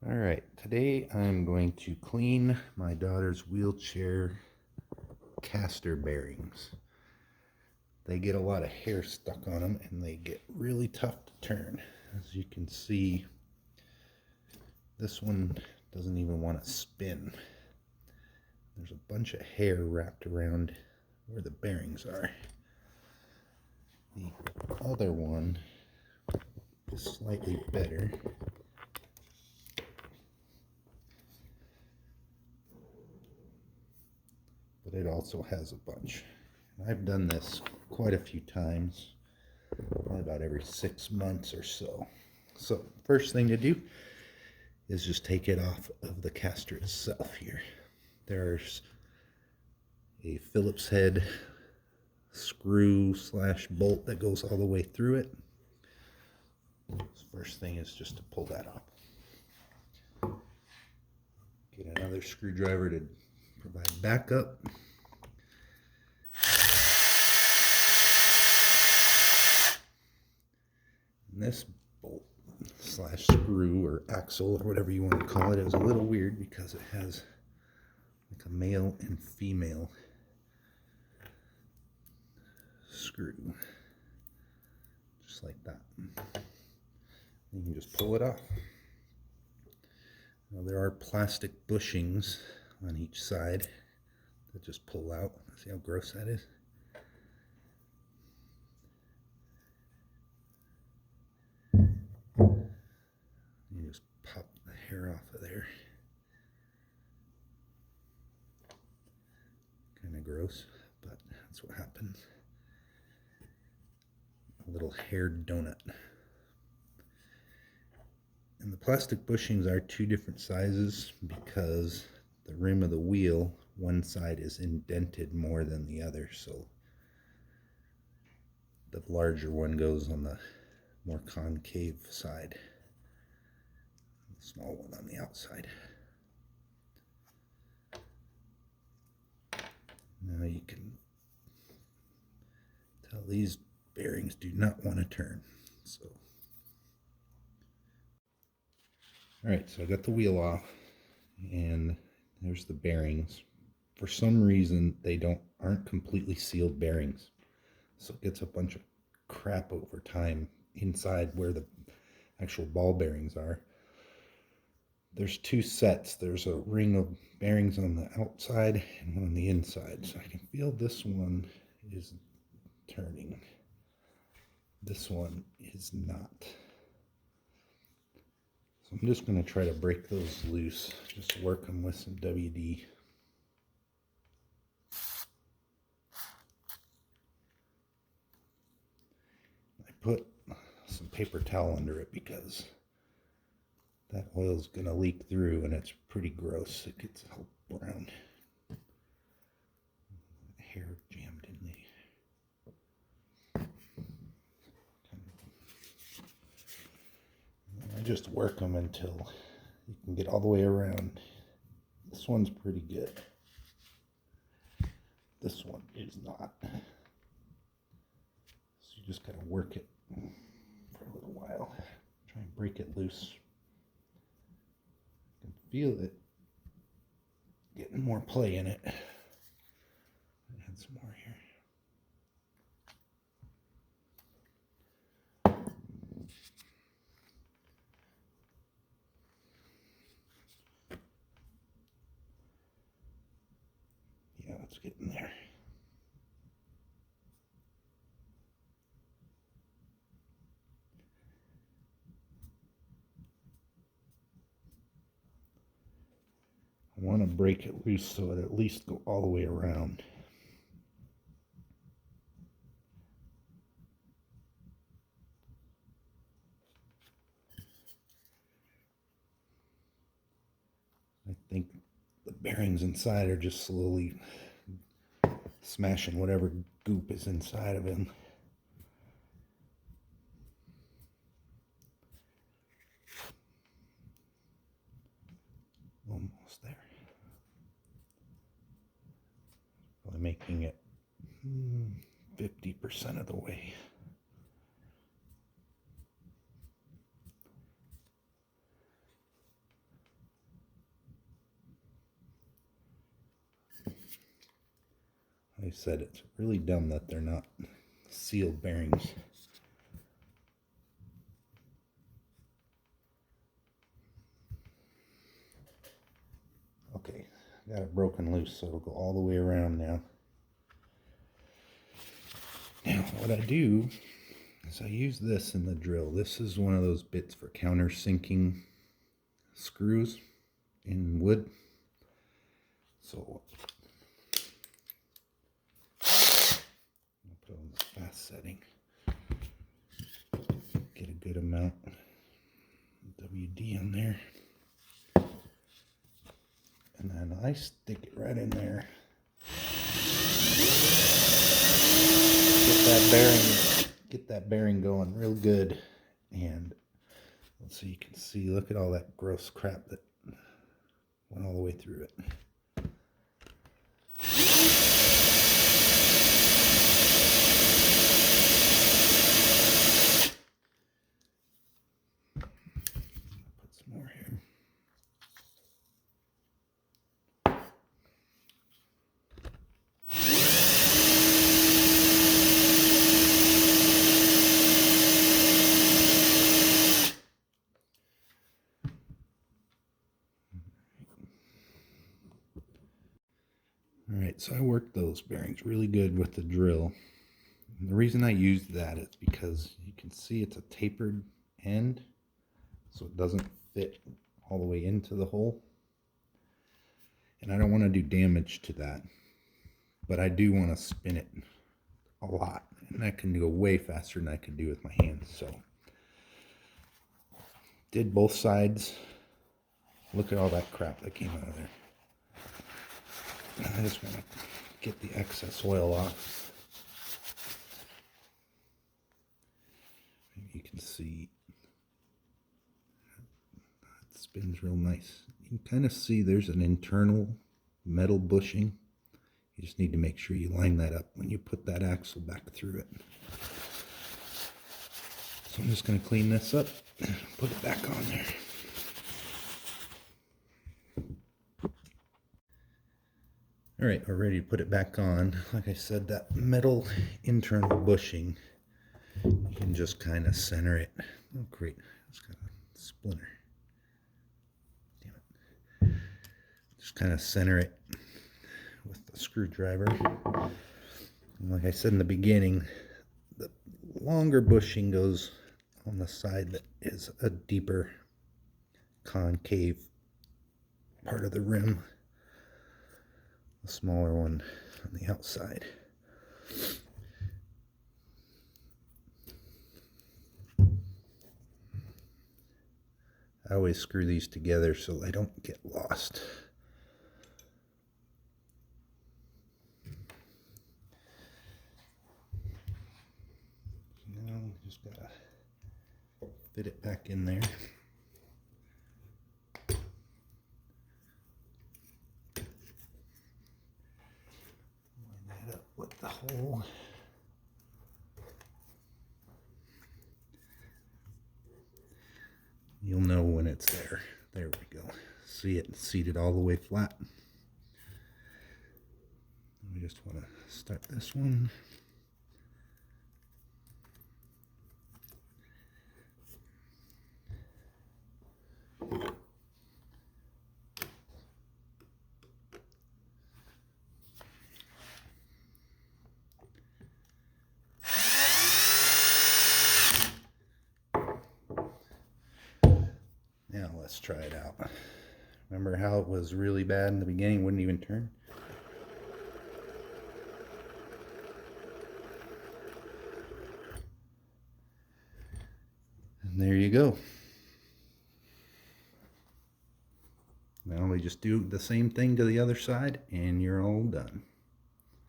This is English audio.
All right, today I'm going to clean my daughter's wheelchair caster bearings. They get a lot of hair stuck on them and they get really tough to turn. As you can see, this one doesn't even want to spin. There's a bunch of hair wrapped around where the bearings are. The other one is slightly better. But it also has a bunch. I've done this quite a few times, probably about every 6 months or so. So first thing to do is just take it off of the caster itself here. There's a Phillips head screw / bolt that goes all the way through it. First thing is just to pull that off. Get another screwdriver to provide backup. And this bolt / screw or axle or whatever you want to call it is a little weird because it has like a male and female screw, just like that. You can just pull it off. Now there are plastic bushings on each side that just pull out. See how gross that is? You just pop the hair off of there. Kind of gross, but that's what happens. A little hair donut. And the plastic bushings are 2 different sizes because the rim of the wheel, one side is indented more than the other, so the larger one goes on the more concave side, the small one on the outside. Now you can tell these bearings do not want to turn. So, all right, so I got the wheel off, and there's the bearings. For some reason, they aren't completely sealed bearings, so it gets a bunch of crap over time inside where the actual ball bearings are. There's 2 sets. There's a ring of bearings on the outside and one on the inside. So I can feel this one is turning. This one is not. So I'm just going to try to break those loose. Just work them with some WD. I put some paper towel under it because that oil is going to leak through and it's pretty gross. It gets all brown. Hair jammed in there. I just work them until you can get all the way around. This one's pretty good. This one is not. So you just gotta work it for a little while. Try and break it loose. You can feel it getting more play in it. Add some more here. Yeah, let's get in there. I want to break it loose so it at least go all the way around. I think the bearings inside are just slowly smashing whatever goop is inside of him. Almost there. Probably making it 50% of the way. I said, it's really dumb that they're not sealed bearings. Okay, got it broken loose, so it'll go all the way around now. Now, what I do is I use this in the drill. This is one of those bits for countersinking screws in wood. So I'll put it on the fast setting. Get a good amount of WD on there. And then I stick it right in there. Get that bearing going real good. And so you can see, look at all that gross crap that went all the way through it. Put some more here. Alright, so I worked those bearings really good with the drill. And the reason I used that is because you can see it's a tapered end, so it doesn't fit all the way into the hole. And I don't want to do damage to that, but I do want to spin it a lot, and I can go way faster than I can do with my hands. So did both sides. Look at all that crap that came out of there. I just want to get the excess oil off. You can see it spins real nice. You can kind of see there's an internal metal bushing. You just need to make sure you line that up when you put that axle back through it. So I'm just going to clean this up and put it back on there. Alright, we're ready to put it back on. Like I said, that metal internal bushing, you can just kind of center it. Oh great, it's got a splinter. Damn it. Just kind of center it with the screwdriver. And like I said in the beginning, the longer bushing goes on the side that is a deeper concave part of the rim. The smaller one on the outside. I always screw these together so they don't get lost. Now just gotta fit it back in there. With the hole. You'll know when it's there. There we go. See it seated all the way flat. We just want to start this one. Now let's try it out. Remember how it was really bad in the beginning, wouldn't even turn? And there you go. Now we just do the same thing to the other side and you're all done.